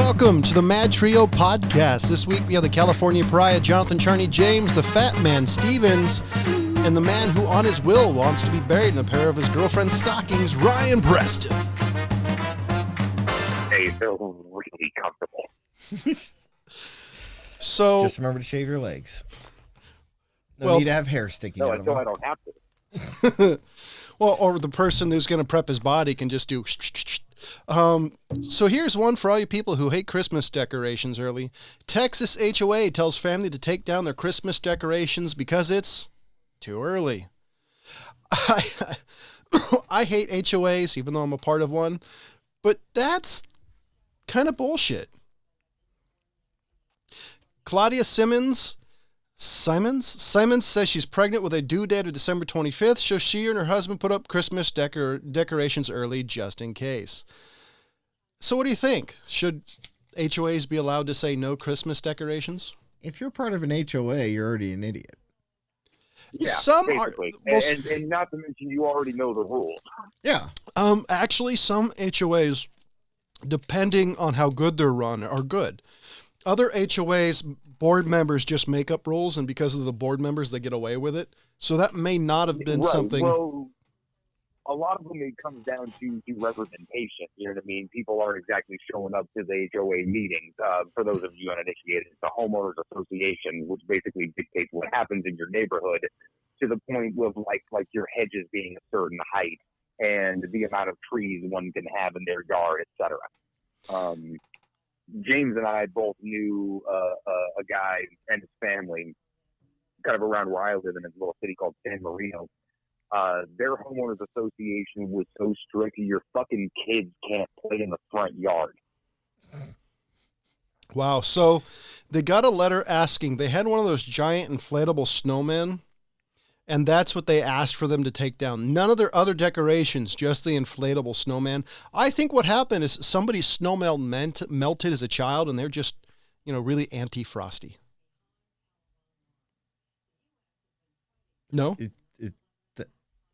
Welcome to the MadTrio podcast. This week we have the California Pariah, Jonathan Charney James, the Fat Man Stevens, and the man who on his will wants to be buried in a pair of his girlfriend's stockings, Ryan Preston. They feel really comfortable. So just remember to shave your legs. No need to have hair sticking out of them. I don't have to. Well, or the person who's going to prep his body can just do. So here's one for all you people who hate Christmas decorations early. Texas HOA tells family to take down their Christmas decorations because it's too early. I hate HOAs, even though I'm a part of one, but that's kind of bullshit. Claudia Simons says she's pregnant with a due date of December 25th, so she and her husband put up Christmas decorations early just in case. So what do you think? Should HOAs be allowed to say no Christmas decorations? If you're part of an HOA, you're already an idiot. Yeah, some basically. are, well, and not to mention you already know the rules. Yeah. Actually, some HOAs, depending on how good they're run, are good. Other HOAs, board members just make up rules, and because of the board members, they get away with it. So that may not have been something. Well, a lot of them, it comes down to representation. You know what I mean? People aren't exactly showing up to the HOA meetings. For those of you uninitiated, it's the homeowners association, which basically dictates what happens in your neighborhood to the point of like your hedges being a certain height and the amount of trees one can have in their yard, etc. James and I both knew a guy and his family kind of around where I live in a little city called San Marino. Their homeowners association was so strict, your fucking kids can't play in the front yard. Wow. So they got a letter asking, they had one of those giant inflatable snowmen, and that's what they asked for them to take down. None of their other decorations, just the inflatable snowman. I think what happened is somebody's snowman melted as a child, and they're just, really anti-frosty. No?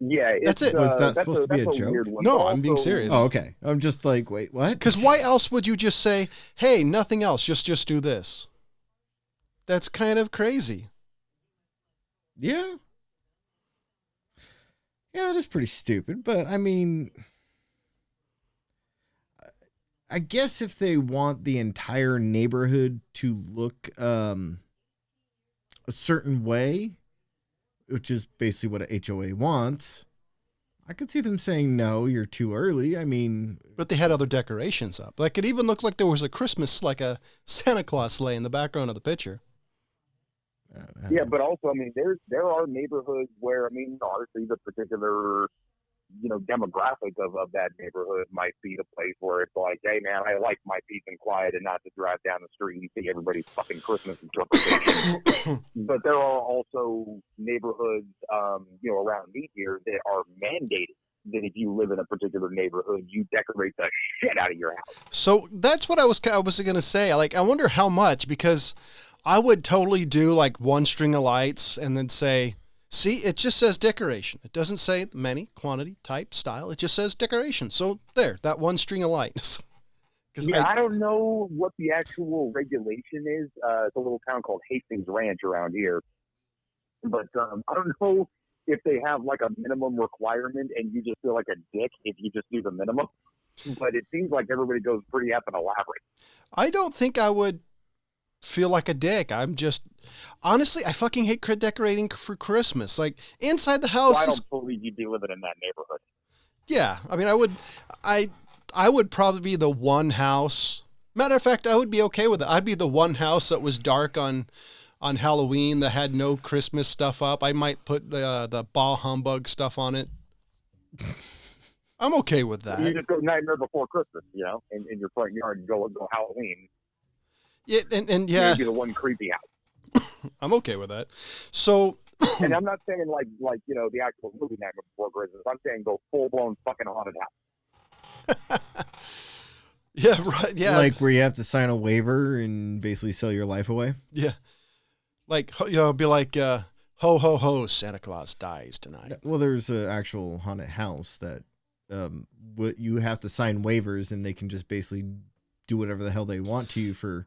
Yeah, that's it. Was that supposed to be a joke? No, I'm being serious. Oh, okay. I'm just like, wait, what? Because why else would you just say, hey, nothing else, just do this? That's kind of crazy. Yeah. Yeah, that is pretty stupid, but I mean, I guess if they want the entire neighborhood to look a certain way, which is basically what a HOA wants, I could see them saying, no, you're too early. I mean... But they had other decorations up. Like, it even looked like there was a Christmas, like a Santa Claus sleigh in the background of the picture. Yeah, but also, I mean, there are neighborhoods where, I mean, honestly, the particular, demographic of that neighborhood might be the place where it's like, hey, man, I like my peace and quiet and not to drive down the street and see everybody's fucking Christmas interpretation. But there are also neighborhoods, around me here that are mandated that if you live in a particular neighborhood, you decorate the shit out of your house. So that's what I was going to say. Like, I wonder how much, because I would totally do like one string of lights and then say, see, it just says decoration. It doesn't say many, quantity, type, style. It just says decoration. So there, that one string of lights. I don't know what the actual regulation is. It's a little town called Hastings Ranch around here. But I don't know if they have like a minimum requirement and you just feel like a dick if you just do the minimum. But it seems like everybody goes pretty effing elaborate. I don't think I would feel like a dick. I'm just, honestly, I fucking hate decorating for Christmas. Like, inside the house. Well, I don't believe you'd be living in that neighborhood. Yeah. I mean, I would probably be the one house. Matter of fact, I would be okay with it. I'd be the one house that was dark on Halloween that had no Christmas stuff up. I might put the bah humbug stuff on it. I'm okay with that. You just go Nightmare Before Christmas, in your front yard and go Halloween. Yeah, and yeah, maybe the one creepy house. I'm okay with that. So, and I'm not saying like the actual movie Nightmare Before Christmas. I'm saying go full blown fucking haunted house. Yeah, right. Yeah, like where you have to sign a waiver and basically sell your life away. Yeah, like be like ho ho ho, Santa Claus dies tonight. Well, there's an actual haunted house that you have to sign waivers and they can just basically do whatever the hell they want to you for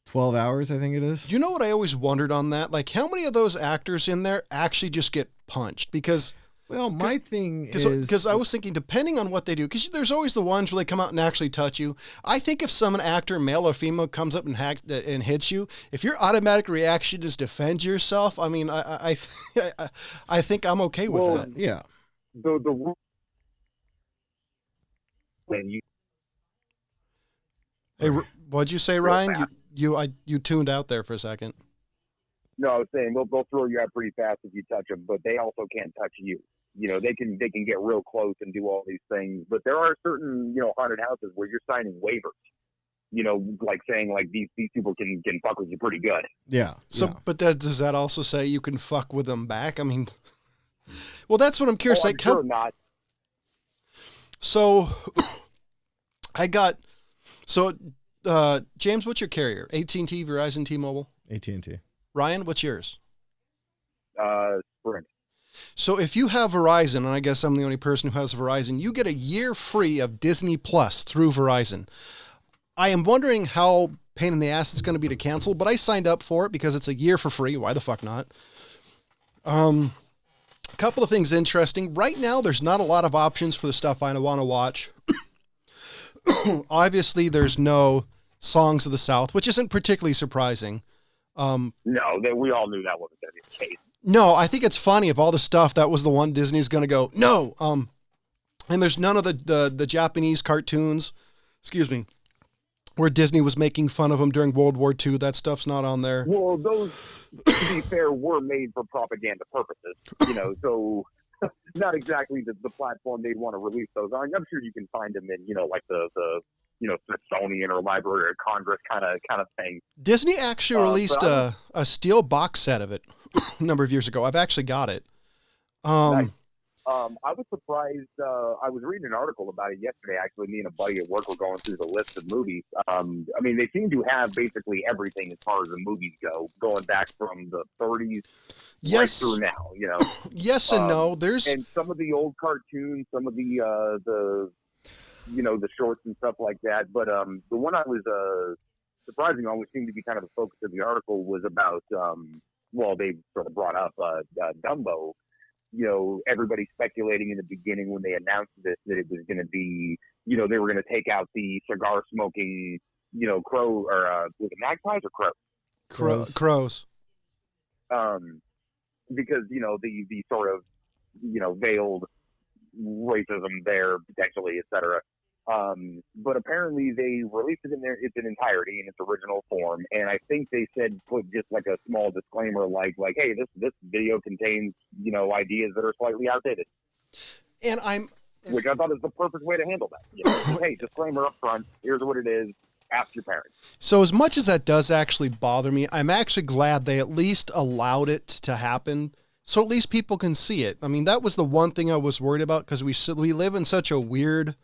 12 hours, I think it is. You know what I always wondered on that? Like, how many of those actors in there actually just get punched? Because... Well, my thing is... Because I was thinking, depending on what they do, because there's always the ones where they come out and actually touch you. I think if some actor, male or female, comes up and hits you, if your automatic reaction is defend yourself, I mean, I think I'm okay with that. Yeah. The when you... Hey, what'd you say, Ryan? You tuned out there for a second. No, I was saying they'll throw you out pretty fast if you touch them, but they also can't touch you. You know, they can get real close and do all these things, but there are certain, haunted houses where you're signing waivers. Like saying like these people can fuck with you pretty good. Yeah. So, yeah. But does that also say you can fuck with them back? I mean, well, that's what I'm curious. I'm sure not. So, James, what's your carrier? AT&T, Verizon, T-Mobile? AT&T. Ryan, what's yours? Sprint. So if you have Verizon, and I guess I'm the only person who has Verizon, you get a year free of Disney Plus through Verizon. I am wondering how pain in the ass it's going to be to cancel, but I signed up for it because it's a year for free. Why the fuck not? A couple of things interesting. Right now, there's not a lot of options for the stuff I want to watch. Obviously, there's no Songs of the South, which isn't particularly surprising. No, we all knew that wasn't going to be the case. No, I think it's funny of all the stuff that was the one Disney's going to go, no. And there's none of the Japanese cartoons, where Disney was making fun of them during World War II. That stuff's not on there. Well, those, to be fair, were made for propaganda purposes, so not exactly the platform they'd want to release those on. I'm sure you can find them in, like the Smithsonian or Library of Congress kind of thing. Disney actually released a steel box set of it a number of years ago. I've actually got it. Nice. I was surprised. I was reading an article about it yesterday. Actually, me and a buddy at work were going through the list of movies. They seem to have basically everything as far as the movies go, going back from the 30s right through now. Yes and no. And some of the old cartoons, some of the shorts and stuff like that. But the one I was surprising on, which seemed to be kind of the focus of the article, was about, they sort of brought up Dumbo. Everybody speculating in the beginning when they announced this that it was going to be, they were going to take out the cigar smoking, crow, or was it magpies or crows? Crows. Because, the sort of, veiled racism there potentially, et cetera. But apparently they released it in its entirety in its original form, and I think they said put just like a small disclaimer like hey, this video contains ideas that are slightly outdated. And which I thought is the perfect way to handle that. Hey, disclaimer up front. Here's what it is. Ask your parents. So as much as that does actually bother me, I'm actually glad they at least allowed it to happen. So at least people can see it. I mean, that was the one thing I was worried about, because we live in such a weird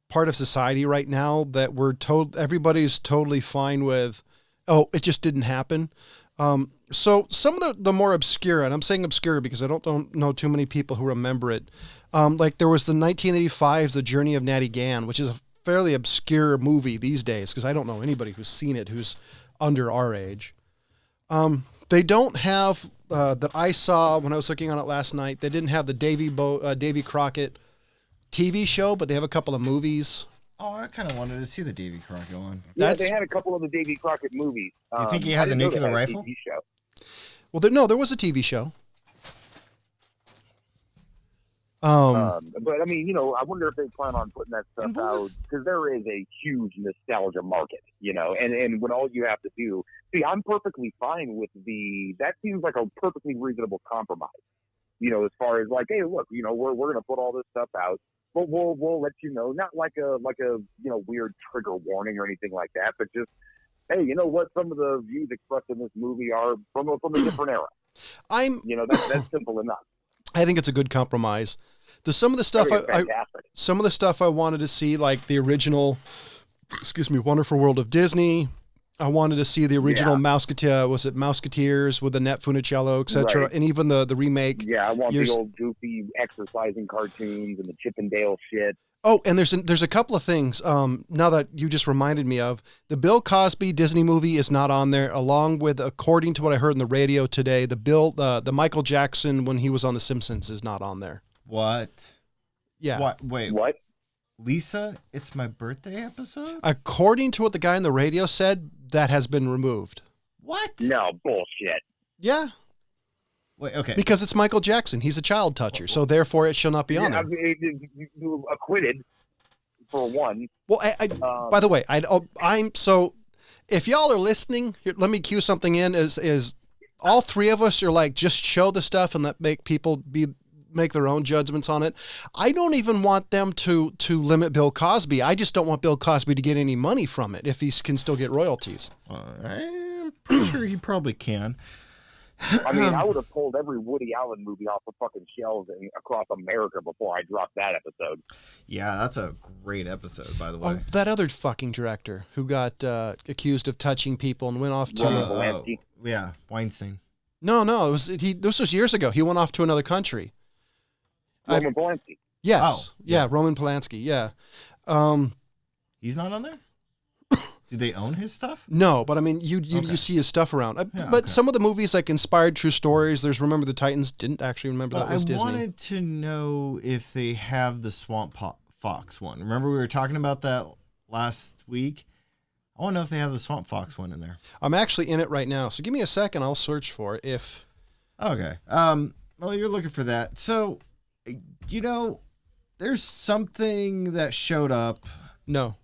part of society right now that everybody's totally fine with, it just didn't happen. So some of the more obscure, and I'm saying obscure because I don't know too many people who remember it. Like there was the 1985's The Journey of Natty Gann, which is a fairly obscure movie these days, because I don't know anybody who's seen it who's under our age. They don't have, that I saw when I was looking on it last night, they didn't have the Davy Crockett TV show, but they have a couple of movies. Oh, I kind of wanted to see the Davy Crockett one. Yeah, they had a couple of the Davy Crockett movies. You think he has a nuclear rifle? TV show. Well, there was a TV show. But I mean, I wonder if they plan on putting that stuff out, because there is a huge nostalgia market, and when all you have to do, I'm perfectly fine with that seems like a perfectly reasonable compromise, as far as like, hey, look, we're going to put all this stuff out, but we'll let you know, not like a weird trigger warning or anything like that, but just, hey, you know what, some of the views expressed in this movie are from a different era. That's simple enough. I think it's a good compromise. Some of the stuff I wanted to see, like the original, Wonderful World of Disney, I wanted to see the original Yeah. Mouseketeers with Annette Funicello, etc., Right. and even the remake. Yeah, I want the old goofy exercising cartoons and the Chippendale shit. Oh, and there's a couple of things. Now that you just reminded me of, the Bill Cosby Disney movie is not on there, along with, according to what I heard in the radio today, the Michael Jackson when he was on The Simpsons is not on there. What? Yeah. What? Wait. What? Lisa, it's my birthday episode? According to what the guy in the radio said, that has been removed. What? No, bullshit. Yeah. Wait, okay. Because it's Michael Jackson. He's a child toucher, so therefore it shall not be on there. I mean, you acquitted, for one. Well, by the way, I'm so. If y'all are listening, here, let me cue something in. Is all three of us are like, just show the stuff and make people make their own judgments on it. I don't even want them to limit Bill Cosby. I just don't want Bill Cosby to get any money from it if he can still get royalties. I'm pretty sure he probably can. I mean, I would have pulled every Woody Allen movie off the fucking shelves across America before I dropped that episode. Yeah, that's a great episode, by the way. Oh, that other fucking director who got accused of touching people and went off to yeah, Weinstein. No, this was years ago. He went off to another country. Roman Polanski. Yes. Oh, yeah, Roman Polanski. Yeah. He's not on there? Do they own his stuff? No, but I mean, you see his stuff around. But okay. some of the movies like inspired true stories. There's Remember the Titans. Didn't actually remember that was Disney. I wanted to know if they have the Swamp Fox one. Remember we were talking about that last week? I want to know if they have the Swamp Fox one in there. I'm actually in it right now, so give me a second. I'll search for it. If okay, well, you're looking for that. So, there's something that showed up. No.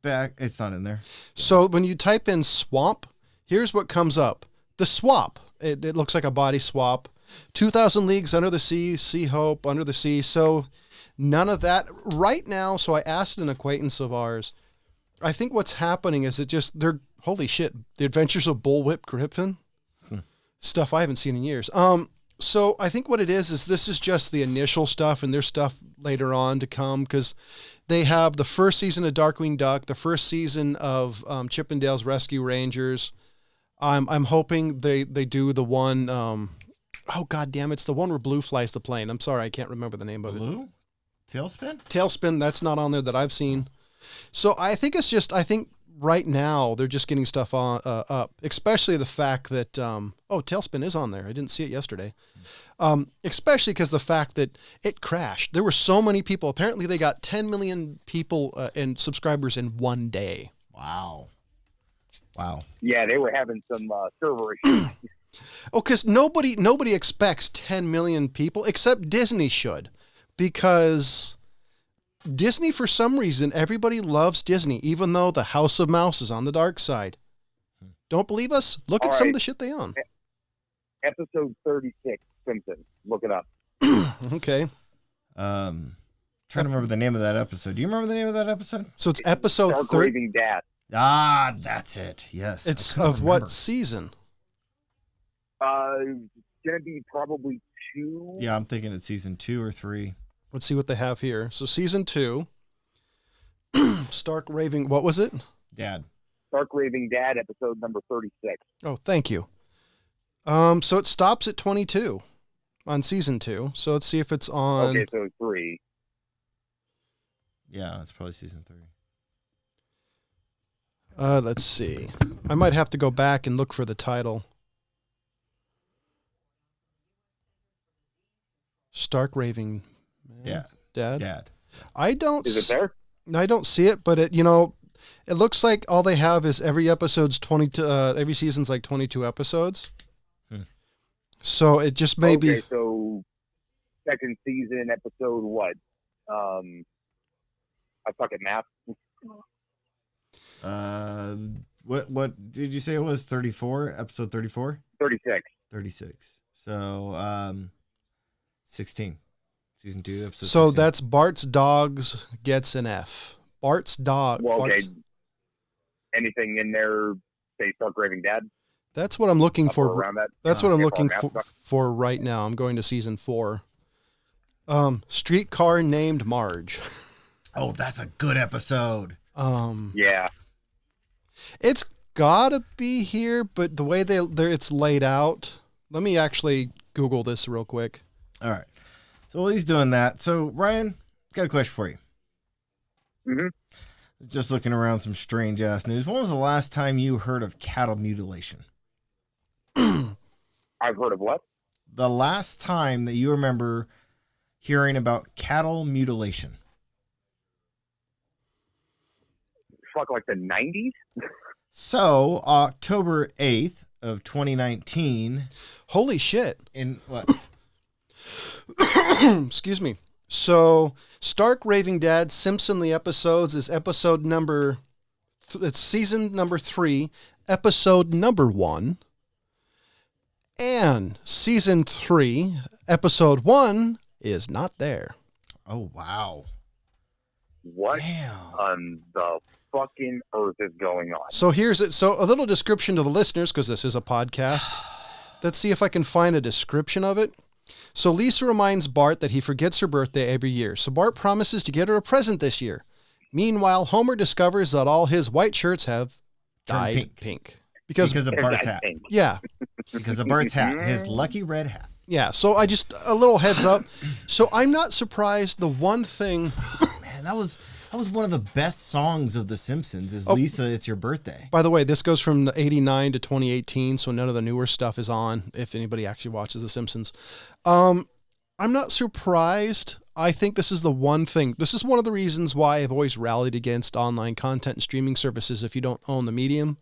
Back, it's not in there. So when you type in swamp, here's what comes up. The swap. It looks like a body swap. 2,000 Leagues Under the Sea, Sea Hope, Under the Sea. So none of that right now. So I asked an acquaintance of ours. I think what's happening is they're holy shit. The Adventures of Bullwhip Griffin. Stuff I haven't seen in years. So I think what it is this is just the initial stuff, and there's stuff later on to come, because they have the first season of Darkwing Duck, the first season of Chippendale's Rescue Rangers. I'm hoping they do the one. Oh god damn, it's the one where Blue flies the plane. I'm sorry, I can't remember the name of it. Blue? Tailspin? Tailspin. That's not on there that I've seen. So I think right now they're just getting stuff on up, especially the fact that Tailspin is on there. I didn't see it yesterday. Especially because the fact that it crashed. There were so many people. Apparently they got 10 million people and subscribers in one day. Wow. Yeah, they were having some server issues. Oh, because nobody expects 10 million people except Disney should, because Disney, for some reason, everybody loves Disney, even though the House of Mouse is on the dark side. Don't believe us? Look at some of the shit they own. Episode 36, Simpsons. Look it up. Okay. Trying to remember the name of that episode. Do you remember the name of that episode? So it's episode 30. Raving Dad. Ah, that's it. Yes. It's of what season? It's gonna be probably 2. Yeah, I'm thinking it's season 2 or 3. Let's see what they have here. So season 2, Stark Raving, what was it? Dad. Stark Raving Dad, episode number 36. Oh, thank you. So it stops at 22 on season 2. So let's see if it's on. Okay, so 3. Yeah, it's probably season 3. Let's see. I might have to go back and look for the title. Stark Raving Dad. I don't. Is it there? I don't see it, but it looks like all they have is every episode's 22. Every season's like 22 episodes. So it just may be. Okay, so second season, episode what? I suck at math. What did you say it was? 34? Episode 34? 36. 36. So 16. Season 2, episode 16. So that's Bart's Dogs gets an F. Bart's Dog. Well, okay. Anything in there, say Stark Raving Dad? That's what I'm looking for. Around that? That's what I'm looking for right now. I'm going to season 4. Streetcar Named Marge. Oh, that's a good episode. Yeah. It's gotta be here, but the way it's laid out. Let me actually Google this real quick. All right. So while he's doing that, so Ryan, got a question for you. Mm-hmm. Just looking around some strange ass news. When was the last time you heard of cattle mutilation? I've heard of what? The last time that you remember hearing about cattle mutilation. Fuck, like the 90s? So, October 8th of 2019. Holy shit. In what? Excuse me. So, Stark Raving Dad, Simpson the Episodes is episode number... It's season number 3, episode number 1. And season 3, episode 1 is not there. Oh, wow. What Damn. on the fucking earth is going on? So here's it. So a little description to the listeners, because this is a podcast. Let's see if I can find a description of it. So Lisa reminds Bart that he forgets her birthday every year. So Bart promises to get her a present this year. Meanwhile, Homer discovers that all his white shirts have dyed pink. Because of Bart's hat. Yeah. Because of Bart's hat. His lucky red hat. Yeah. So I just, a little heads up. So I'm not surprised. The one thing... Man, that was one of the best songs of The Simpsons is Lisa, It's Your Birthday. By the way, this goes from 89 to 2018, so none of the newer stuff is on, if anybody actually watches The Simpsons. I'm not surprised. I think this is the one thing. This is one of the reasons why I've always rallied against online content and streaming services if you don't own the medium,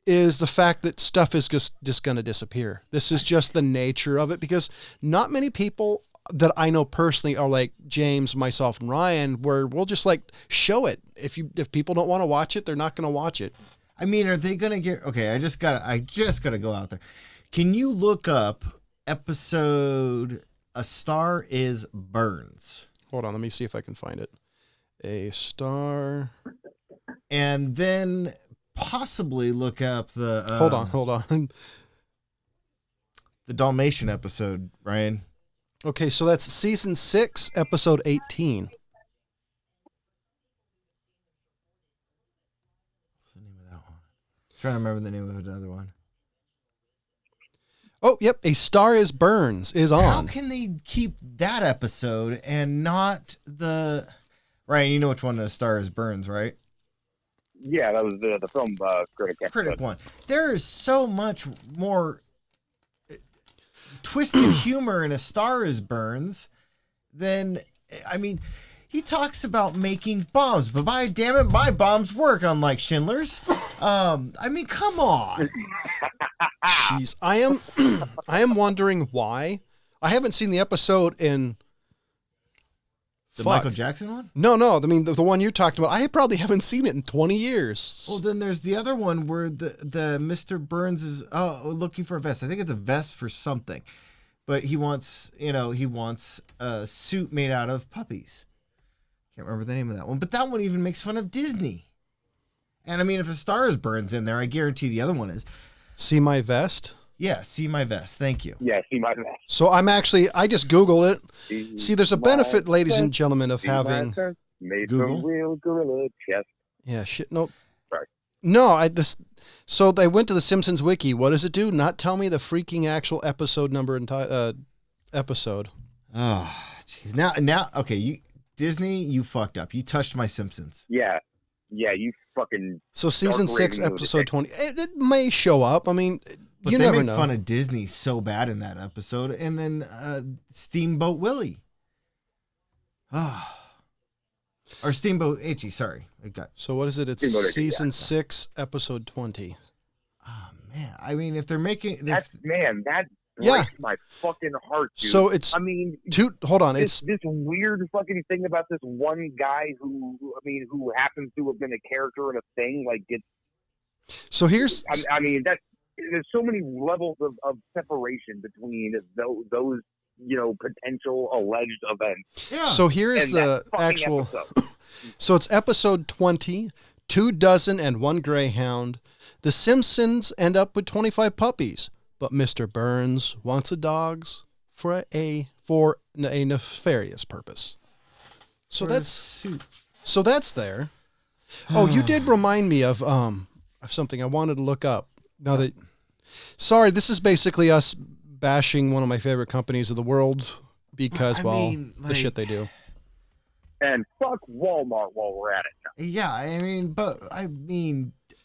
is the fact that stuff is just going to disappear. This is just the nature of it, because not many people that I know personally are like James, myself, and Ryan, where we'll just like show it. If people don't want to watch it, they're not going to watch it. I mean, are they going to get, okay, I just gotta go out there. Can you look up episode A Star Is Burns? Hold on. Let me see if I can find it. A Star. And then possibly look up the, hold on. The Dalmatian episode, Ryan. Okay, so that's season 6, episode 18. What's the name of that one? I'm trying to remember the name of another one. Oh, yep. A Star Is Burns is on. How can they keep that episode and not the... Ryan, you know which one the Star Is Burns, right? Yeah, that was the film critic episode. Critic one. There is so much more twisted humor in A Star Is Burns than, I mean, he talks about making bombs, but by damn it, my bombs work, unlike Schindler's. I mean, come on. Jeez, I am wondering why. I haven't seen the episode in... The Michael Jackson one? No. I mean, the one you talked about, I probably haven't seen it in 20 years. Well, then there's the other one where the Mr. Burns is looking for a vest. I think it's a vest for something. But he wants a suit made out of puppies. Can't remember the name of that one. But that one even makes fun of Disney. And I mean, if A Star Is Burns in there, I guarantee the other one is. See My Vest? Yeah, See My Vest. Thank you. Yeah, See My Vest. So I just Googled it. See, there's a benefit, ladies and gentlemen, of having made Google. from real gorilla chest. Yeah, shit. No. Sorry. No, so they went to the Simpsons wiki. What does it do? Not tell me the freaking actual episode number and episode. Oh, jeez. Now, okay, Disney, you fucked up. You touched my Simpsons. Yeah, you fucking. So season 6, episode 20. It may show up. I mean, but you they never make know. fun of Disney so bad in that episode, and then Steamboat Willie. Or Steamboat Itchy, sorry. So what is it? It's Steamboat Itchy, season 6, episode 20. Oh, man. I mean, if they're making... that breaks my fucking heart, dude. So it's... I mean... hold on. This weird fucking thing about this one guy who happens to have been a character in a thing, like, gets... So here's... I mean, there's so many levels of separation between those potential alleged events. Yeah. So here's the actual... So it's episode 20, 2 dozen and 1 greyhound. The Simpsons end up with 25 puppies, but Mr. Burns wants the dogs for a nefarious purpose. So that's there. Oh, you did remind me of have something I wanted to look up. Now that, sorry, this is basically us bashing one of my favorite companies of the world because, the shit they do. And fuck Walmart while we're at it. Yeah,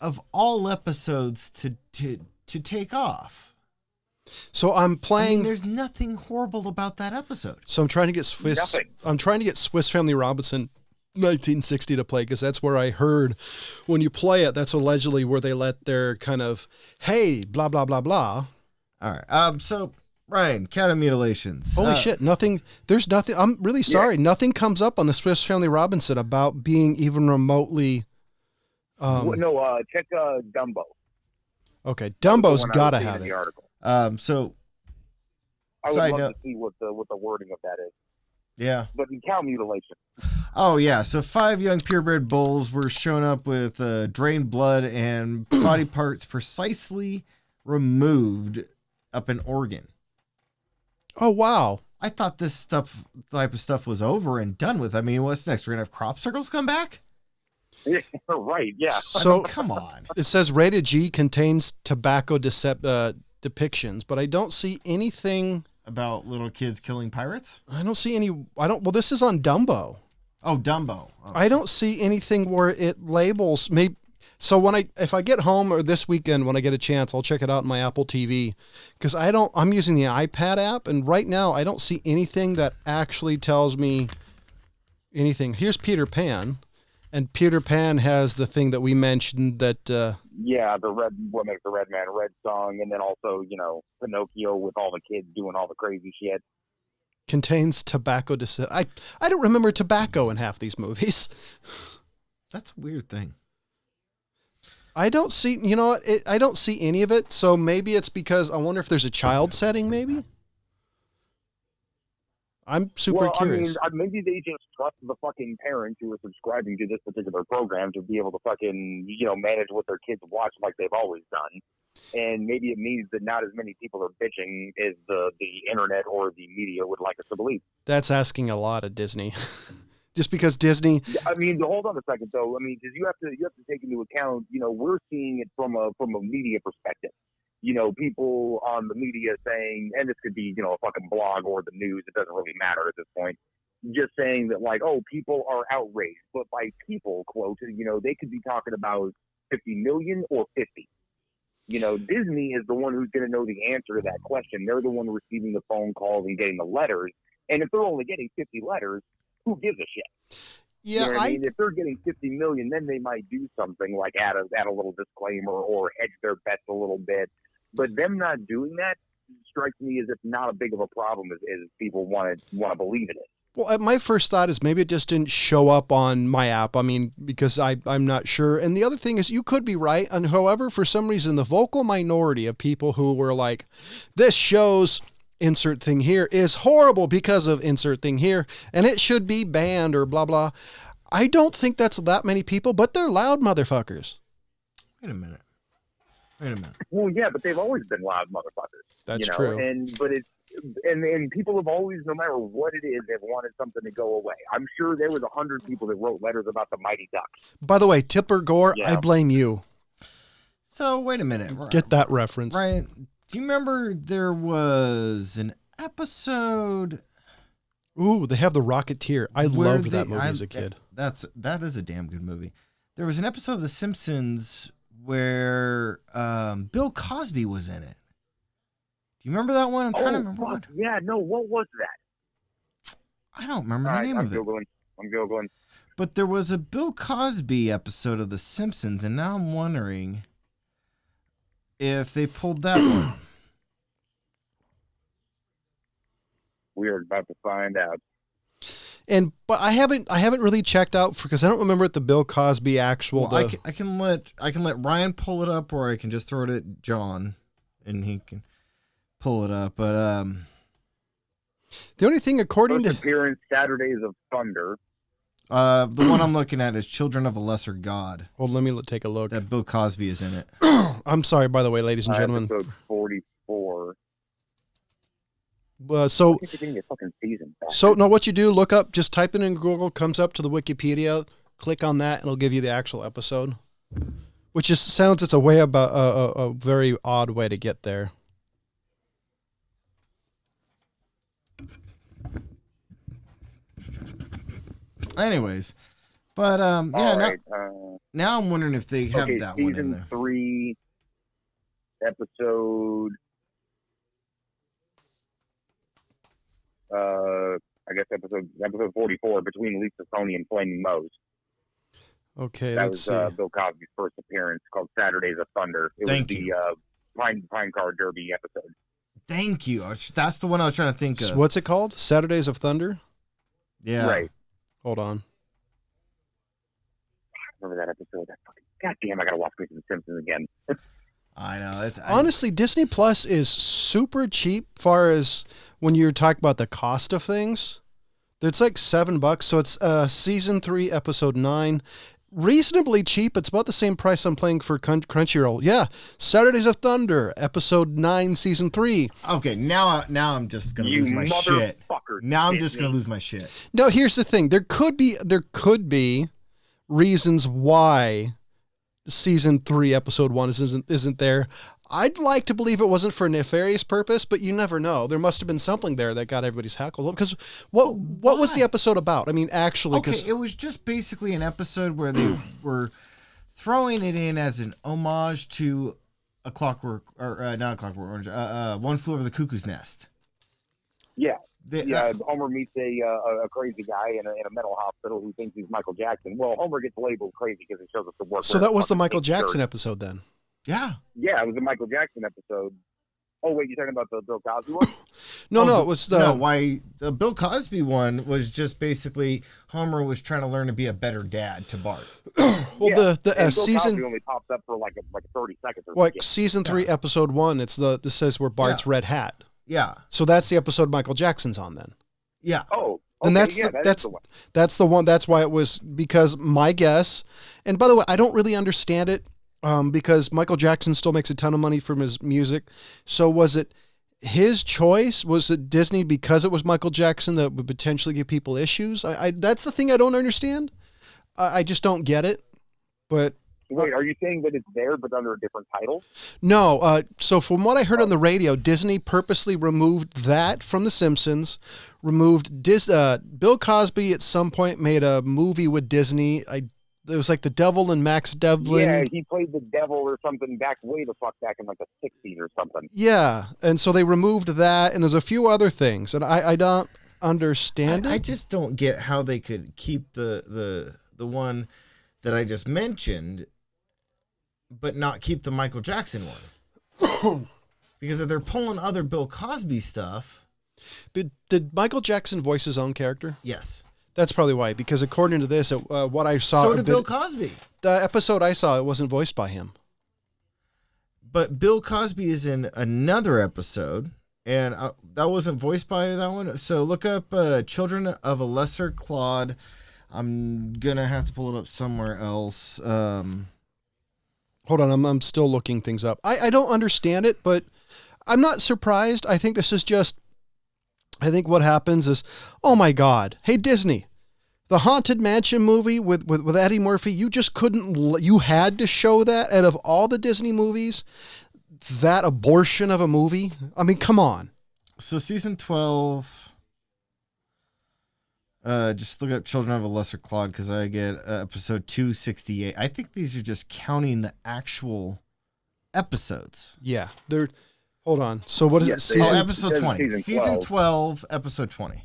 of all episodes to take off. So I'm playing. There's nothing horrible about that episode. So I'm trying to get Swiss. Nothing. I'm trying to get Swiss Family Robinson 1960 to play because that's where I heard when you play it. That's allegedly where they let their kind of hey blah blah blah blah. All right. So Ryan, cat of mutilations. Holy shit! Nothing. There's nothing. I'm really sorry. Yeah. Nothing comes up on the Swiss Family Robinson about being even remotely. Check Dumbo. Okay, Dumbo's gotta have it. So I would love to see what the wording of that is. Yeah. But in cow mutilation. Oh yeah. So 5 young purebred bulls were shown up with drained blood and body parts precisely removed up in Oregon. Oh wow. I thought this type of stuff was over and done with. I mean, what's next? We're gonna have crop circles come back? Yeah, right. Yeah. So come on. It says rated G contains tobacco depictions, but I don't see anything about little kids killing pirates. I don't see any. Well, this is on Dumbo. Oh, Dumbo. Oh. I don't see anything where it labels maybe. So if I get home or this weekend when I get a chance, I'll check it out on my Apple TV because I'm using the iPad app and right now I don't see anything that actually tells me anything. Here's Peter Pan, and Peter Pan has the thing that we mentioned that. The what makes the red man red song, and then also Pinocchio with all the kids doing all the crazy shit. Contains tobacco. I don't remember tobacco in half these movies. That's a weird thing. I don't see, I don't see any of it. So maybe it's because I wonder if there's a child setting, maybe. I'm super curious. I mean, maybe they just trust the fucking parents who are subscribing to this particular program to be able to fucking, manage what their kids watch like they've always done. And maybe it means that not as many people are bitching as the internet or the media would like us to believe. That's asking a lot of Disney. Just because Disney. I mean, hold on a second though. I mean, because you have to take into account, we're seeing it from a media perspective. People on the media saying, and this could be, a fucking blog or the news. It doesn't really matter at this point. Just saying that like, oh, people are outraged, but by people, quote, they could be talking about 50 million or 50. Disney is the one who's going to know the answer to that question. They're the one receiving the phone calls and getting the letters. And if they're only getting 50 letters, who gives a shit? Yeah, I mean, if they're getting 50 million, then they might do something like add a little disclaimer or hedge their bets a little bit. But them not doing that strikes me as if not a big of a problem as people want to believe in it. Well, my first thought is maybe it just didn't show up on my app. I mean, because I'm not sure. And the other thing is you could be right. And however, for some reason, the vocal minority of people who were like, this show's insert thing here is horrible because of insert thing here, and it should be banned or blah, blah. I don't think that's that many people, but they're loud motherfuckers. Wait a minute. Well, yeah, but they've always been loud motherfuckers. That's true. And people have always, no matter what it is, they've wanted something to go away. I'm sure there was 100 people that wrote letters about the Mighty Ducks. By the way, Tipper Gore, I blame you. So wait a minute. Get that reference. Ryan, do you remember there was an episode? Ooh, they have The Rocketeer. I loved that movie as a kid. That is a damn good movie. There was an episode of The Simpsons where Bill Cosby was in it. Do you remember that one? I'm trying to remember. Fuck. Yeah, no, what was that? I don't remember the name of it. I'm Googling. But there was a Bill Cosby episode of The Simpsons, and now I'm wondering if they pulled that one. We're about to find out. But I haven't really checked out because I don't remember what the Bill Cosby actual. Well, I can let Ryan pull it up, or I can just throw it at John, and he can pull it up. But the only thing, according First appearance Saturdays of Thunder. The one I'm looking at is Children of a Lesser God. Well, let me take a look. That Bill Cosby is in it. I'm sorry, by the way, ladies and gentlemen. Episode 44. So So no, what you do, look up, just type it in Google, comes up to the Wikipedia, click on that, and it'll give you the actual episode. Which is sounds it's a way about a very odd way to get there. Anyways, but yeah, right, now I'm wondering if they have that one in there. Season 3, episode. I guess episode 44, Between Lisa Tony and Flaming Moe's. Okay, that let's was see. Bill Cosby's first appearance, called Saturdays of Thunder. It Thank was you. the Pine Car Derby episode. Thank you. That's the one I was trying to think of. What's it called? Saturdays of Thunder? Yeah. Right. Hold on. Remember that episode? God damn, I gotta watch The Simpsons again. I know. Honestly, Disney Plus is super cheap far as when you're talking about the cost of things. It's like $7, so it's season 3, episode 9. Reasonably cheap. It's about the same price I'm paying for Crunchyroll. Yeah, Saturdays of Thunder, episode 9, season 3. Okay, now I'm just gonna lose my shit. Now I'm just gonna lose my shit. No, here's the thing. There could be reasons why season 3, episode 1 isn't there. I'd like to believe it wasn't for a nefarious purpose, but you never know. There must have been something there that got everybody's hackles. Because what was the episode about? I mean, actually, okay, it was just basically an episode where they were throwing it in as an homage to a Clockwork, or not a Clockwork Orange, One Flew Over the Cuckoo's Nest. Yeah. Homer meets a crazy guy in a mental hospital who thinks he's Michael Jackson. Well, Homer gets labeled crazy because he shows up to work. So that was the Michael Jackson episode then? Yeah. Yeah, it was the Michael Jackson episode. Oh, wait, you're talking about the Bill Cosby one? No, it was the... No, the Bill Cosby one was just basically Homer was trying to learn to be a better dad to Bart. Well, yeah. the Bill season... Cosby only pops up for like 30 seconds. Or like season 3, episode 1, this says where Bart's red hat. Yeah. So that's the episode Michael Jackson's on then. Yeah. Oh, then that's the one. That's why it was, because my guess, and by the way, I don't really understand it, because Michael Jackson still makes a ton of money from his music. So was it his choice? Was it Disney because it was Michael Jackson that would potentially give people issues? That's the thing I don't understand. I just don't get it. But wait, are you saying that it's there but under a different title? No. So from what I heard on the radio, Disney purposely removed that from The Simpsons, removed Bill Cosby at some point made a movie with Disney. It was like The Devil and Max Devlin. Yeah, he played the devil or something back in like the 60s or something. Yeah, and so they removed that, and there's a few other things, and I don't understand it. I just don't get how they could keep the one that I just mentioned, but not keep the Michael Jackson one. Because if they're pulling other Bill Cosby stuff... Did Michael Jackson voice his own character? Yes. That's probably why, because according to this, what I saw... So did Bill Cosby. The episode I saw, it wasn't voiced by him. But Bill Cosby is in another episode, and that wasn't voiced by that one. So look up Children of a Lesser Clod. I'm going to have to pull it up somewhere else. Hold on, I'm still looking things up. I don't understand it, but I'm not surprised. I think this is just... I think what happens is, oh my God, hey Disney, the Haunted Mansion movie with Eddie Murphy, you just couldn't, you had to show that out of all the Disney movies, that abortion of a movie. I mean, come on. So season 12, just look up Children of a Lesser Clod because I get episode 268. I think these are just counting the actual episodes. Yeah, they're... Hold on. So what is it? Episode 20. Season 12, episode 20.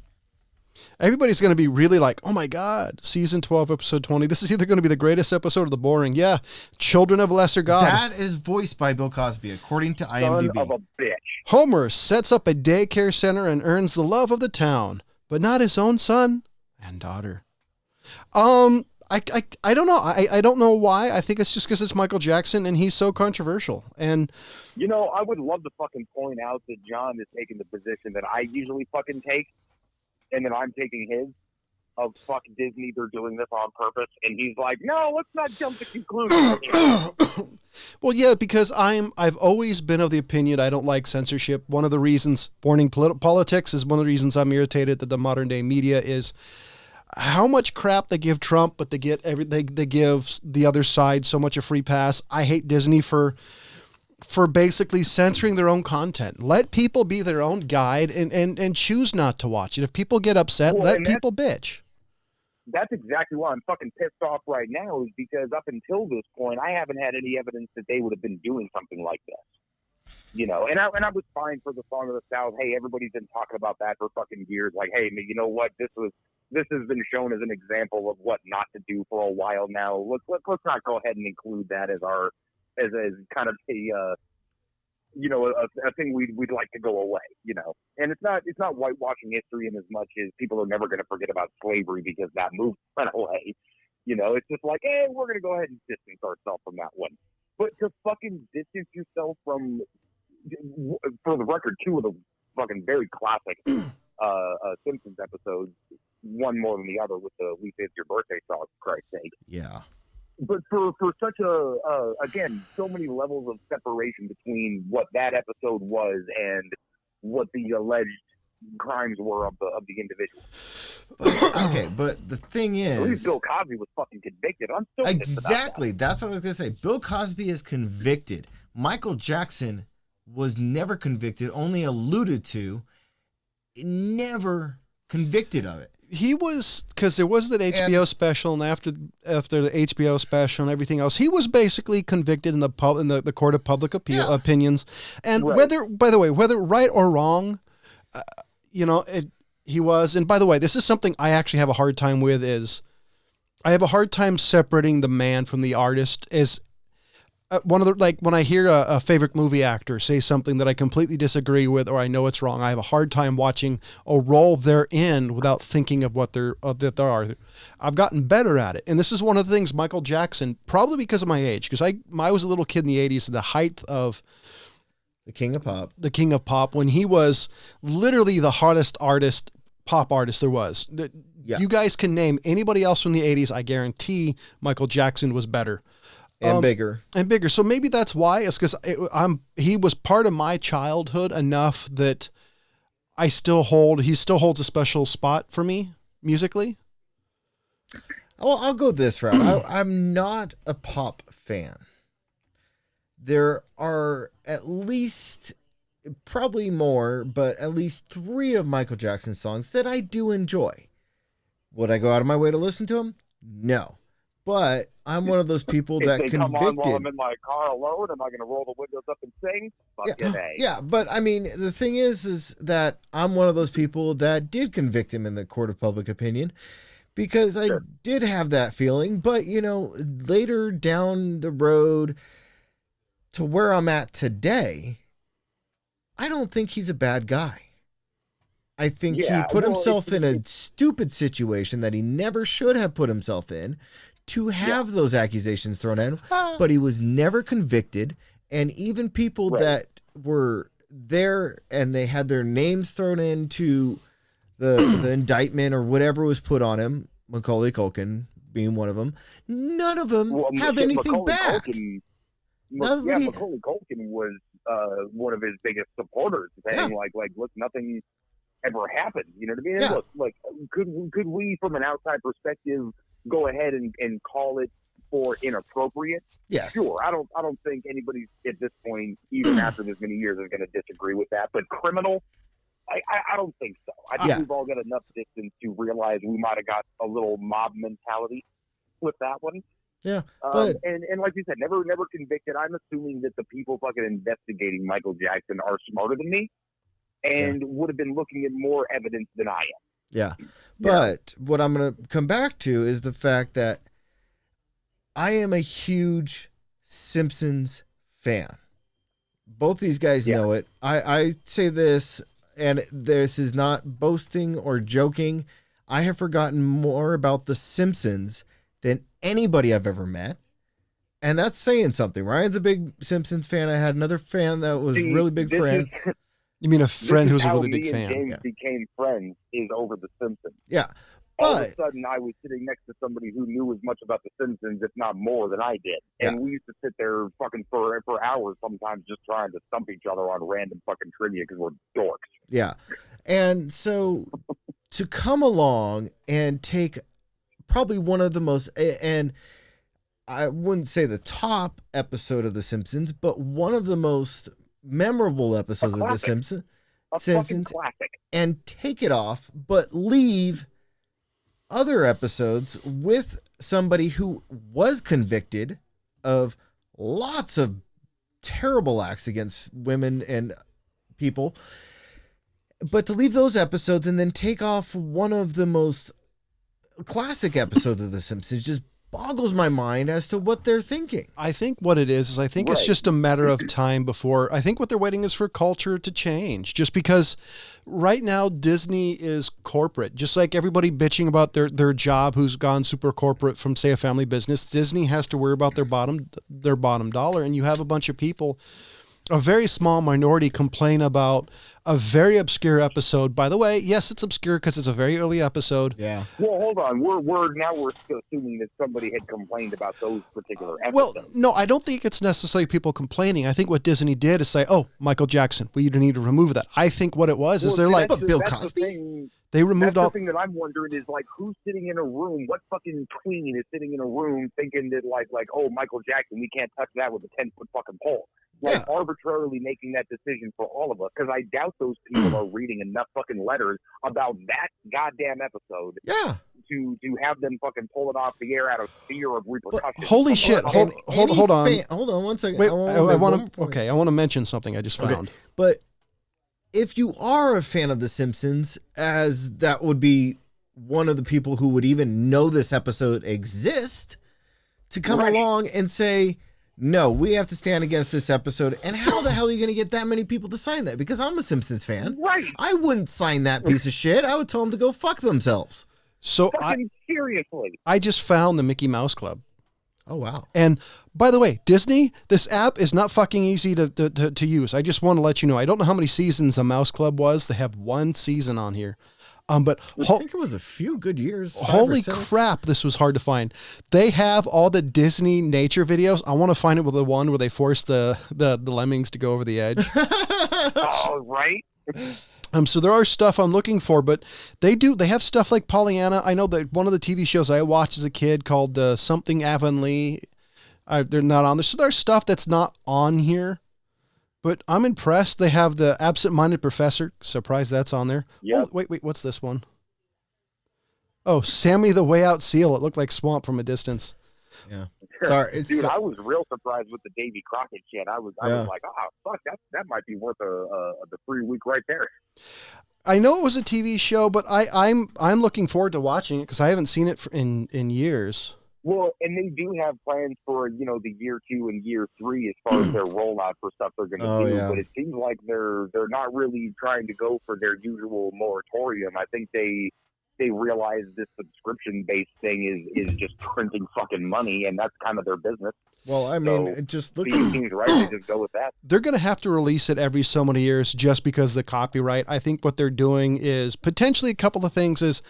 Everybody's going to be really like, oh my God, season 12, episode 20. This is either going to be the greatest episode or the boring. Yeah. Children of a Lesser God. That is voiced by Bill Cosby, according to IMDb. Son of a bitch. Homer sets up a daycare center and earns the love of the town, but not his own son and daughter. I don't know. I don't know why. I think it's just because it's Michael Jackson and he's so controversial. And you know, I would love to fucking point out that John is taking the position that I usually fucking take, and then I'm taking his of fuck Disney, they're doing this on purpose, and he's like, no, let's not jump to conclusions. Well, yeah, because I've always been of the opinion I don't like censorship. One of the reasons politics is one of the reasons I'm irritated that the modern day media is. how much crap they give Trump, but they give the other side so much a free pass. I hate Disney for basically censoring their own content. Let people be their own guide and choose not to watch it. If people get upset, let people bitch. That's exactly why I'm fucking pissed off right now, is because up until this point, I haven't had any evidence that they would have been doing something like this. You know, and I was fine for the Song of the South. Hey, everybody's been talking about that for fucking years. Like, hey, you know what? This has been shown as an example of what not to do for a while now. Let's not go ahead and include that as kind of a a thing we'd like to go away, you know. And it's not whitewashing history in as much as people are never going to forget about slavery because that movement went away. You know, it's just like, hey, we're going to go ahead and distance ourselves from that one. But to fucking distance yourself from, for the record, two of the fucking very classic Simpsons episodes, one more than the other with the Lisa It's Your Birthday song, for Christ's sake. Yeah. But for such again, so many levels of separation between what that episode was and what the alleged crimes were of the individual. Okay, but the thing is, at least Bill Cosby was fucking convicted. I'm still exactly. That's what I was gonna say. Bill Cosby is convicted. Michael Jackson was never convicted, only alluded to, never convicted of it. He was, because there was that HBO special, and after the HBO special and everything else, he was basically convicted in the court of public opinions. And right. whether right or wrong, he was. And by the way, this is something I actually have a hard time with. I have a hard time separating the man from the artist. As one of the, like, when I hear a favorite movie actor say something that I completely disagree with, or I know it's wrong, I have a hard time watching a role they're in without thinking of what that they are. I've gotten better at it. And this is one of the things Michael Jackson, probably because of my age, because I was a little kid in the 80s at the height of the King of Pop. The King of Pop, when he was literally the hottest pop artist there was. Yeah. You guys can name anybody else from the 80s. I guarantee Michael Jackson was better. And bigger. So maybe that's why. It's because he was part of my childhood enough that he still holds a special spot for me musically. Well, I'll go this route. I'm not a pop fan. There are at least, probably more, but at least 3 of Michael Jackson's songs that I do enjoy. Would I go out of my way to listen to them? No. But I'm one of those people that convicted. Come on while I'm in my car alone, am I going to roll the windows up and sing? Fucking A. Yeah, but I mean, the thing is that I'm one of those people that did convict him in the court of public opinion because I did have that feeling. But, later down the road to where I'm at today, I don't think he's a bad guy. I think he put himself in a stupid situation that he never should have put himself in to have those accusations thrown at him, but he was never convicted. And even people that were there and they had their names thrown into the indictment or whatever was put on him, Macaulay Culkin being one of them, none of them have anything back. Macaulay Culkin was one of his biggest supporters, saying look, nothing ever happened. You know what I mean? Yeah. Look, like, could we, from an outside perspective, go ahead and call it for inappropriate? Yes. Sure. I don't think anybody at this point, even after this many years, is going to disagree with that. But criminal, I don't think so. I think we've all got enough distance to realize we might have got a little mob mentality with that one. Yeah. And like you said, never convicted. I'm assuming that the people fucking investigating Michael Jackson are smarter than me and would have been looking at more evidence than I am. Yeah. But what I'm going to come back to is the fact that I am a huge Simpsons fan. Both these guys know it. I say this, and this is not boasting or joking. I have forgotten more about The Simpsons than anybody I've ever met. And that's saying something. Ryan's a big Simpsons fan. I had another fan that was a really big fan. You mean a friend who's a really big fan? James became friends is over The Simpsons. Yeah. All of a sudden, I was sitting next to somebody who knew as much about The Simpsons, if not more, than I did. And we used to sit there fucking for hours sometimes just trying to stump each other on random fucking trivia because we're dorks. Yeah. And so to come along and take probably one of the most, and I wouldn't say the top episode of The Simpsons, but one of the most memorable episodes of The Simpsons, fucking classic, and take it off, but leave other episodes with somebody who was convicted of lots of terrible acts against women and people, but to leave those episodes and then take off one of the most classic episodes of The Simpsons just boggles my mind as to what they're thinking. I think what it is I think it's just a matter of time before, I think what they're waiting is for culture to change, just because right now Disney is corporate, just like everybody bitching about their job who's gone super corporate from, say, a family business. Disney has to worry about their bottom dollar, and you have a bunch of people, a very small minority, complain about a very obscure episode. By the way, yes, it's obscure because it's a very early episode. Yeah. Well, hold on. We're still assuming that somebody had complained about those particular episodes. Well, no, I don't think it's necessarily people complaining. I think what Disney did is say, "Oh, Michael Jackson, we need to remove that." I think what it was is they're like, "But Bill Cosby." They removed all. The thing that I'm wondering is, like, who's sitting in a room? What fucking queen is sitting in a room thinking that, like, oh, Michael Jackson, we can't touch that with a 10-foot fucking pole? Like, arbitrarily making that decision for all of us, because I doubt those people are reading enough fucking letters about that goddamn episode. Yeah. To have them fucking pull it off the air out of fear of repercussions. But, holy shit! Hold on. Hold on 1 second. Wait, I want to mention something I just found. Okay. But if you are a fan of The Simpsons, as that would be one of the people who would even know this episode exists, to come along and say, no, we have to stand against this episode. And how the hell are you going to get that many people to sign that? Because I'm a Simpsons fan. Right. I wouldn't sign that piece of shit. I would tell them to go fuck themselves. So seriously, I just found the Mickey Mouse Club. Oh, wow. And by the way, Disney, this app is not fucking easy to use. I just want to let you know. I don't know how many seasons a Mouse Club was. They have one season on here. But I think it was a few good years. Holy crap, this was hard to find. They have all the Disney nature videos. I want to find it with the one where they force the lemmings to go over the edge. All right. So there are stuff I'm looking for, but they have stuff like Pollyanna. I know that one of the TV shows I watched as a kid called something Avonlea. They're not on there. So there's stuff that's not on here, but I'm impressed. They have the Absent-Minded Professor. Surprised that's on there. Yeah. Oh, wait, what's this one? Oh, Sammy the Way Out Seal. It looked like swamp from a distance. Yeah. Sorry, dude, I was real surprised with the Davy Crockett shit. I was like, oh fuck, that might be worth the free week right there. I know it was a TV show, but I'm looking forward to watching it because I haven't seen it in years. Well, and they do have plans for the year 2 and year 3 as far as their rollout for stuff they're going to do. Yeah. But it seems like they're not really trying to go for their usual moratorium. I think they realize this subscription-based thing is just printing fucking money, and that's kind of their business. Well, I mean, so just look. It seems right to just go with that. They're going to have to release it every so many years just because of the copyright. I think what they're doing is potentially a couple of things is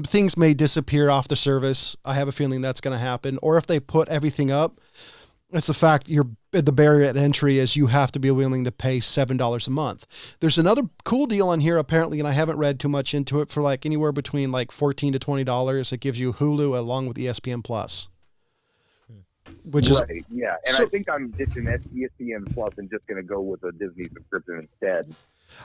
things may disappear off the service. I have a feeling that's going to happen. Or if they put everything up, it's the fact the barrier at entry is you have to be willing to pay $7 a month. There's another cool deal on here apparently, and I haven't read too much into it, for like anywhere between like $14 to $20. It gives you Hulu along with ESPN Plus, which is yeah. And so, I think I'm ditching ESPN Plus and just going to go with a Disney subscription instead.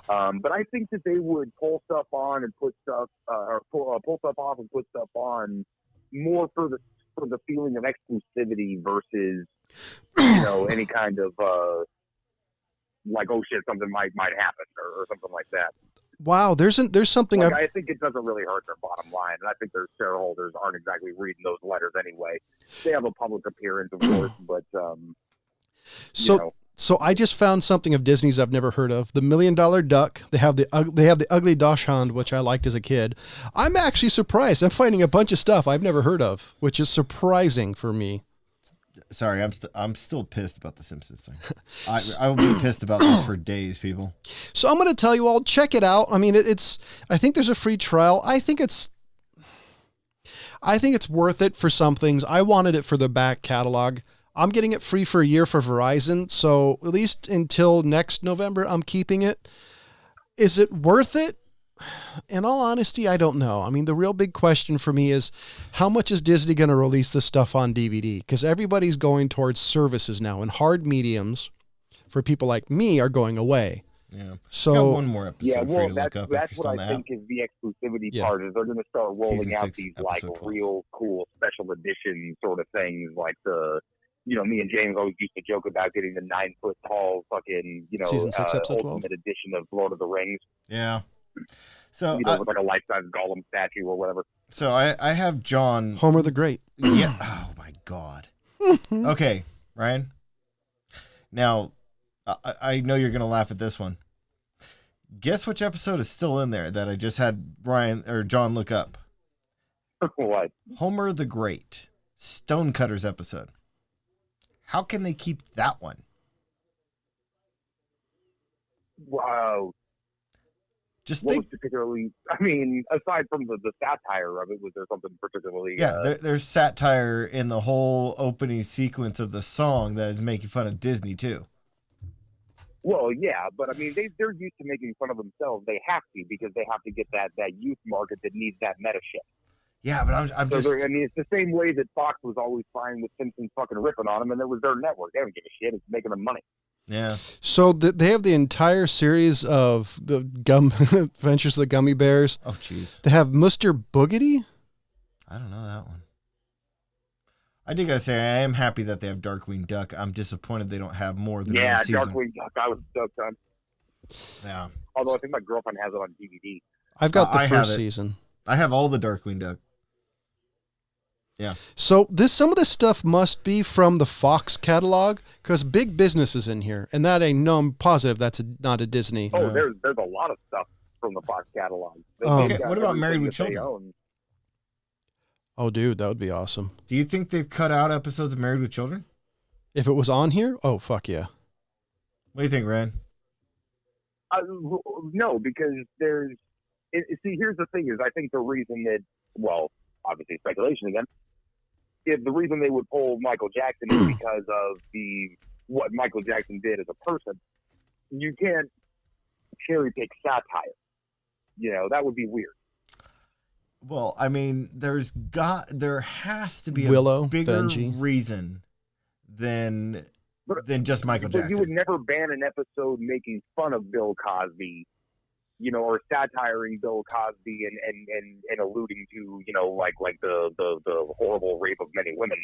But I think that they would pull stuff on and put stuff, or pull stuff off and put stuff on more for the feeling of exclusivity versus any kind of like, oh shit, something might happen or something like that. Wow, there's something. Like, I think it doesn't really hurt their bottom line, and I think their shareholders aren't exactly reading those letters anyway. They have a public appearance, of course, but So I just found something of Disney's I've never heard of. The $1 Million Duck. They have the Ugly Dachshund, which I liked as a kid. I'm actually surprised. I'm finding a bunch of stuff I've never heard of, which is surprising for me. Sorry, I'm still pissed about the Simpsons thing. I will be pissed about this for days, people. So I'm going to tell you all, check it out. I mean, I think there's a free trial. I think it's worth it for some things. I wanted it for the back catalog. I'm getting it free for a year for Verizon, so at least until next November, I'm keeping it. Is it worth it? in all honesty, I don't know. I mean, the real big question for me is how much is Disney going to release this stuff on DVD? Because everybody's going towards services now, and hard mediums for people like me are going away. Yeah. So got one more episode. Yeah, well, to that's look up that's what I think is the exclusivity part. Is they're going to start rolling out these like real cool special edition sort of things, like the. Me and James always used to joke about getting the 9-foot tall fucking, Season 6, episode 12? ultimate edition of Lord of the Rings. Yeah. So with like a life-size Gollum statue or whatever. So I have John Homer the Great. Yeah. Oh my God. Okay, Ryan. Now, I know you're gonna laugh at this one. Guess which episode is still in there that I just had Ryan or John look up? What? Homer the Great, Stonecutters episode. How can they keep that one? Wow. Just what think. Was particularly, I mean, aside from the satire of it, was there something particularly? Yeah, there's satire in the whole opening sequence of the song that is making fun of Disney too. Well, yeah, but I mean, they're used to making fun of themselves. They have to because they have to get that youth market that needs that meta shit. Yeah, but I'm just. I mean, it's the same way that Fox was always fine with Simpsons fucking ripping on them, and it was their network. They don't give a shit. It's making them money. Yeah. So they have the entire series of the Adventures of the Gummy Bears. Oh, jeez. They have Mr. Boogedy. I don't know that one. I do gotta say, I am happy that they have Darkwing Duck. I'm disappointed they don't have more than one season. Yeah, Darkwing Duck. I was stoked on. Yeah. Although I think my girlfriend has it on DVD. I've got the first season. I have all the Darkwing Duck. Yeah. So some of this stuff must be from the Fox catalog because Big Business is in here, and I'm positive that's not a Disney. Oh, there's a lot of stuff from the Fox catalog. Okay, what about Married with Children? Oh, dude, that would be awesome. Do you think they've cut out episodes of Married with Children? If it was on here? Oh, fuck yeah. What do you think, Ryan? No, because here's the thing is, I think the reason that, well, obviously speculation again, if the reason they would pull Michael Jackson is because of what Michael Jackson did as a person. You can't cherry pick satire. That would be weird. Well, I mean, there has to be a bigger Benji. reason than just Michael Jackson. But you would never ban an episode making fun of Bill Cosby, or satiring Bill Cosby and alluding to, like the horrible rape of many women.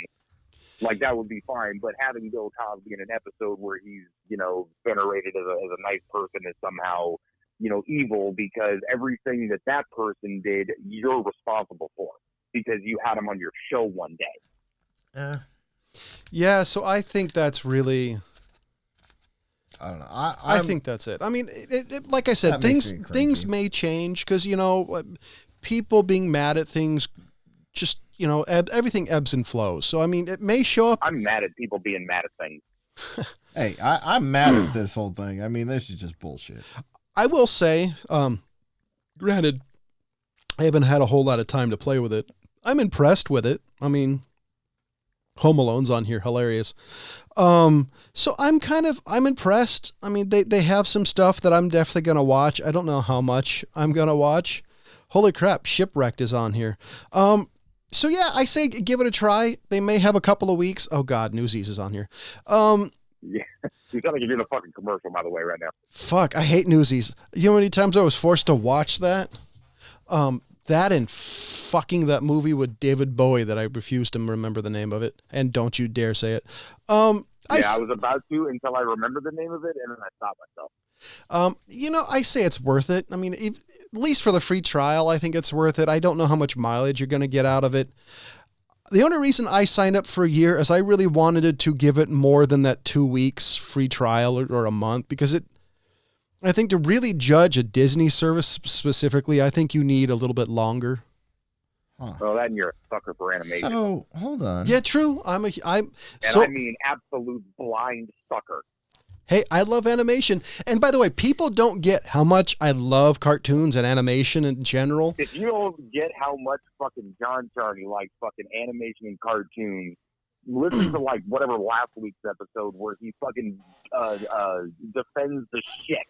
Like, that would be fine. But having Bill Cosby in an episode where he's, venerated as a nice person is somehow, evil, because everything that person did, you're responsible for because you had him on your show one day. Yeah, so I think that's really... I don't know. I think that's it. I mean, like I said, things may change because, people being mad at things, just, everything ebbs and flows. So, I mean, it may show up. I'm mad at people being mad at things. Hey, I'm mad at this whole thing. I mean, this is just bullshit. I will say, granted, I haven't had a whole lot of time to play with it. I'm impressed with it. I mean, Home Alone's on here, hilarious. So I'm impressed. I mean, they have some stuff that I'm definitely going to watch. I don't know how much I'm going to watch. Holy crap, Shipwrecked is on here. So yeah, I say give it a try. They may have a couple of weeks. Oh God, Newsies is on here. Yeah, you sound like you're doing a fucking commercial, by the way, right now. Fuck, I hate Newsies. You know how many times I was forced to watch that? That and fucking that movie with David Bowie that I refuse to remember the name of it. And don't you dare say it. I was about to until I remember the name of it, and then I stopped myself. I say it's worth it. I mean, at least for the free trial, I think it's worth it. I don't know how much mileage you're going to get out of it. The only reason I signed up for a year is I really wanted to give it more than that 2 weeks free trial or a month, because I think to really judge a Disney service specifically, I think you need a little bit longer. Huh. Well, then you're a sucker for animation. So, hold on. Yeah, true. I mean absolute blind sucker. Hey, I love animation. And by the way, people don't get how much I love cartoons and animation in general. If you don't get how much fucking John Charney likes fucking animation and cartoons, listen to whatever last week's episode where he fucking defends the shit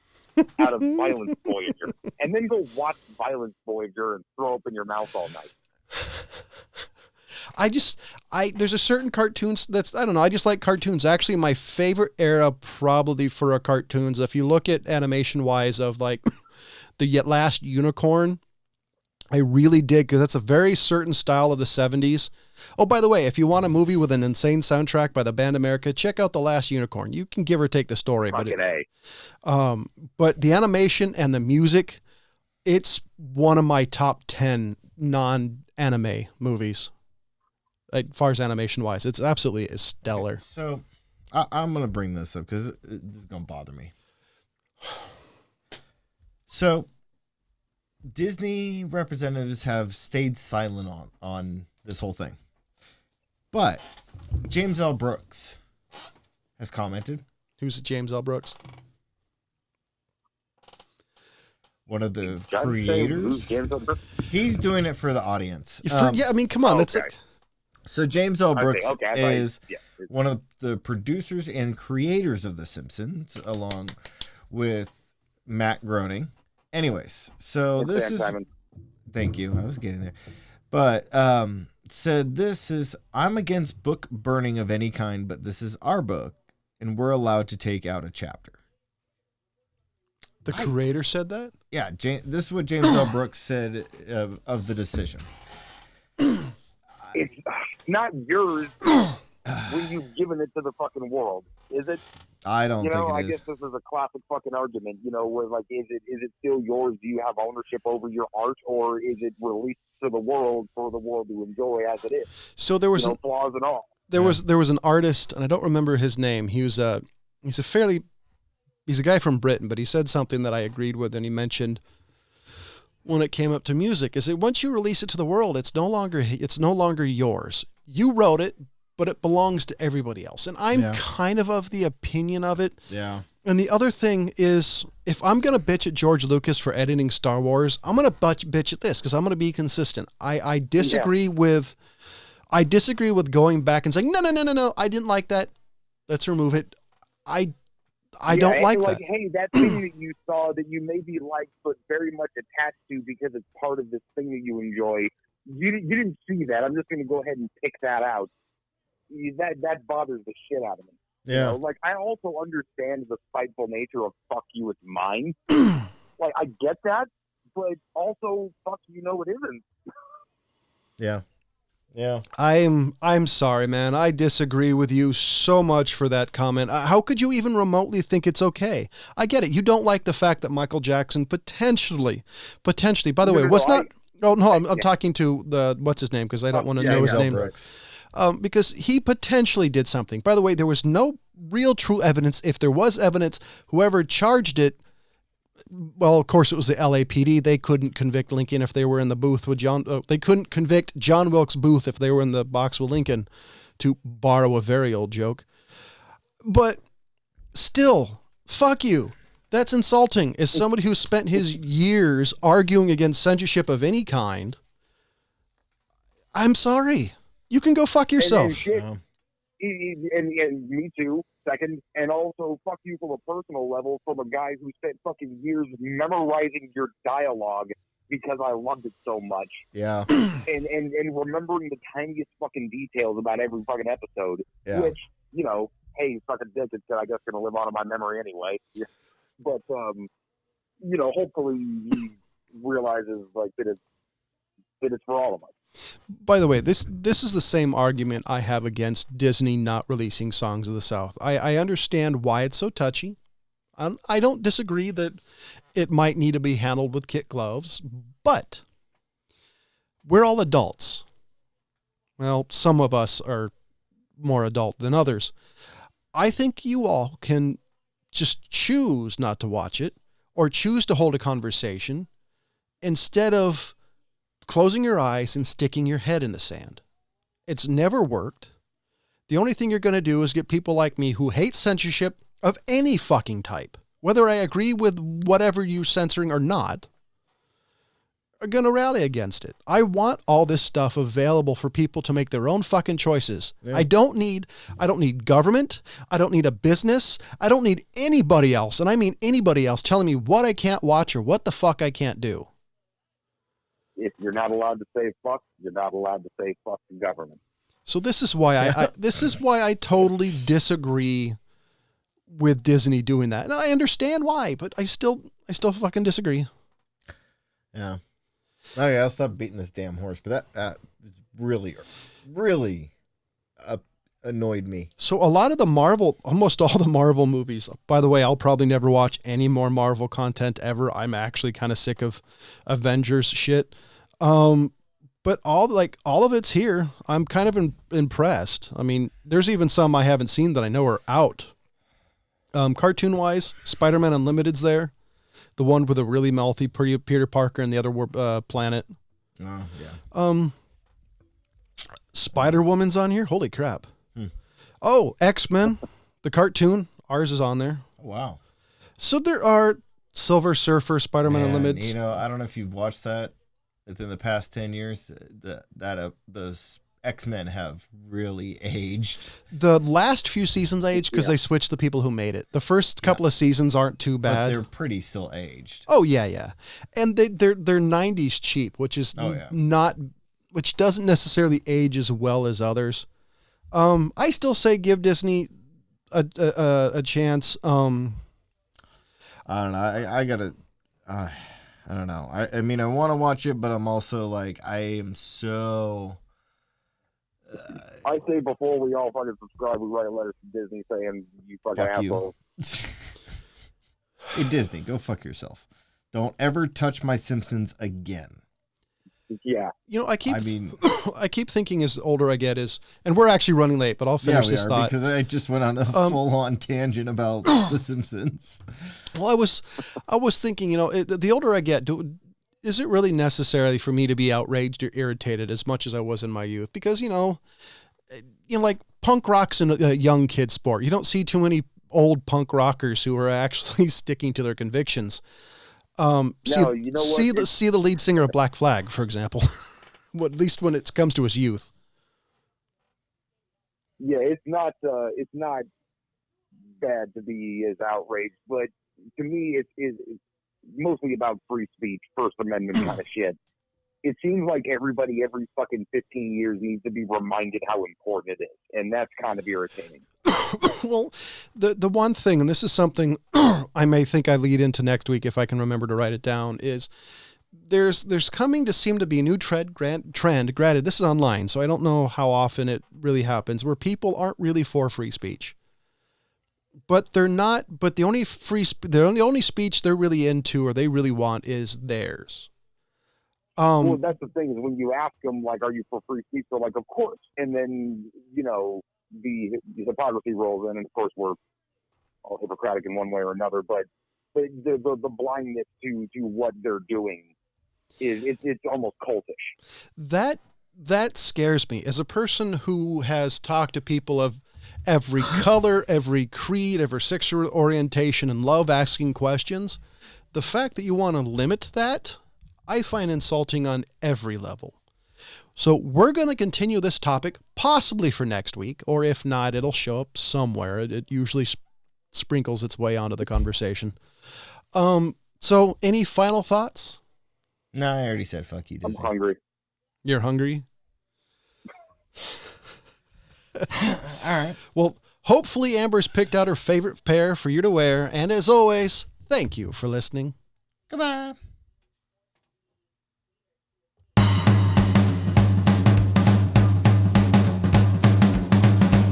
out of Violence Voyager, and then go watch Violence Voyager and throw up in your mouth all night. There's a certain cartoons that's, I don't know, I just like cartoons. Actually, my favorite era probably for a cartoons, if you look at animation wise, of like the Last Unicorn, I really dig, because that's a very certain style of the 70s. Oh, by the way, if you want a movie with an insane soundtrack by the band America, check out The Last Unicorn. You can give or take the story, but the animation and the music, it's one of my top 10 non-anime movies. As far as animation wise, it's absolutely stellar. Okay, so I'm going to bring this up because this is going to bother me. So Disney representatives have stayed silent on this whole thing. But James L. Brooks has commented. Who's James L. Brooks? One of the creators. He's doing it for the audience. Yeah, I mean, come on. That's it. So James L. Brooks is one of the producers and creators of The Simpsons, along with Matt Groening. Anyways, so this is... Thank you. I was getting there. But said this is... I'm against book burning of any kind, but this is our book, and we're allowed to take out a chapter. The creator said that? Yeah, this is what James L. Brooks said of the decision. It's not yours when you've given it to the fucking world, is it? I don't think it is. I guess this is a classic fucking argument, where like, is it still yours? Do you have ownership over your art, or is it released to the world for the world to enjoy as it is? So there was flaws and all. There was an artist, and I don't remember his name. He's a guy from Britain, but he said something that I agreed with, and he mentioned, when it came up to music, is that once you release it to the world, it's no longer yours. You wrote it, but it belongs to everybody else. And I'm kind of the opinion of it. Yeah. And the other thing is, if I'm going to bitch at George Lucas for editing Star Wars, I'm going to bitch at this, because I'm going to be consistent. I disagree with going back and saying, no, I didn't like that. Let's remove it. I don't like that. Hey, that thing that you saw that you maybe liked but very much attached to because it's part of this thing that you enjoy, you didn't see that. I'm just going to go ahead and pick that out. That bothers the shit out of me. Yeah. I also understand the spiteful nature of fuck you, it's mine. I get that, but also fuck you, it isn't. Yeah. Yeah. I'm sorry, man. I disagree with you so much for that comment. How could you even remotely think it's okay? I get it. You don't like the fact that Michael Jackson potentially, by the way, I'm talking to what's his name, because I don't want to know his name. Because he potentially did something. By the way, there was no real true evidence. If there was evidence, whoever charged it, well, of course, it was the LAPD. They couldn't convict Lincoln if they were in the booth with John. They couldn't convict John Wilkes Booth if they were in the box with Lincoln, to borrow a very old joke. But still, fuck you. That's insulting. As somebody who spent his years arguing against censorship of any kind, I'm sorry. You can go fuck yourself. And me too. Second, and also fuck you from a personal level, from a guy who spent fucking years memorizing your dialogue because I loved it so much. Yeah. And remembering the tiniest fucking details about every fucking episode, which, hey, fucking dick, it's I guess going to live on in my memory anyway. But, hopefully he realizes that it's for all of us. By the way, this is the same argument I have against Disney not releasing Songs of the South. I understand why it's so touchy. I don't disagree that it might need to be handled with kid gloves, but we're all adults. Well, some of us are more adult than others. I think you all can just choose not to watch it, or choose to hold a conversation instead of closing your eyes and sticking your head in the sand. It's never worked. The only thing you're going to do is get people like me who hate censorship of any fucking type, whether I agree with whatever you're censoring or not, are going to rally against it. I want all this stuff available for people to make their own fucking choices. Yeah. I don't need government. I don't need a business. I don't need anybody else. And I mean anybody else telling me what I can't watch or what the fuck I can't do. If you're not allowed to say fuck, you're not allowed to say fuck the government. So this is why I totally disagree with Disney doing that. And I understand why, but I still fucking disagree. Yeah. Oh yeah, I'll stop beating this damn horse. But that really annoyed me. So almost all the Marvel movies, by the way, I'll probably never watch any more Marvel content ever. I'm actually kind of sick of Avengers shit. But all of it's here. I'm kind of impressed. I mean, there's even some I haven't seen that I know are out. Cartoon wise, Spider-Man Unlimited's there. The one with a really mouthy Peter Parker and the other planet. Oh, yeah. Spider-Woman's on here. Holy crap. Oh, X-Men, the cartoon. Ours is on there. Wow. So there are Silver Surfer, Spider-Man Unlimited. You know, I don't know if you've watched that within the past 10 years. Those X-Men have really aged. The last few seasons aged because they switched the people who made it. The first couple of seasons aren't too bad. But they're pretty still aged. Oh yeah. And they're 90s cheap, which is which doesn't necessarily age as well as others. I still say give Disney a chance. I don't know. I gotta. I don't know. I mean, I want to watch it, but I'm also like, I am so. I say before we all fucking subscribe, we write a letter to Disney saying you fucking asshole. Hey Disney, go fuck yourself. Don't ever touch my Simpsons again. Yeah. You know, I keep thinking as older I get and we're actually running late, but I'll finish this thought. Because I just went on a full-on tangent about The Simpsons. Well, I was thinking, you know, the older I get, is it really necessary for me to be outraged or irritated as much as I was in my youth? Because, you know, like punk rock's a young kid sport. You don't see too many old punk rockers who are actually sticking to their convictions. See the lead singer of Black Flag, for example, at least when it comes to his youth. Yeah, it's not bad to be as outraged, but to me, it's mostly about free speech, First Amendment kind of shit. It seems like everybody every fucking 15 years needs to be reminded how important it is, and that's kind of irritating. Well, the one thing, and this is something I may think I lead into next week if I can remember to write it down, is there's coming to seem to be a new trend. Granted, this is online, so I don't know how often it really happens, where people aren't really for free speech. But they're not. But the only only speech they're really into or they really want is theirs. Well, that's the thing is when you ask them, like, are you for free speech? They're like, of course. And then, you know, the hypocrisy rolls in, and of course we're all Hippocratic in one way or another. But the blindness to what they're doing it's almost cultish. That scares me as a person who has talked to people of every color, every creed, every sexual orientation, and love asking questions. The fact that you want to limit that, I find insulting on every level. So we're going to continue this topic possibly for next week, or if not, it'll show up somewhere. It usually sprinkles its way onto the conversation. So any final thoughts? No, I already said fuck you, Disney. I'm hungry. You're hungry? All right. Well, hopefully Amber's picked out her favorite pair for you to wear. And as always, thank you for listening. Goodbye.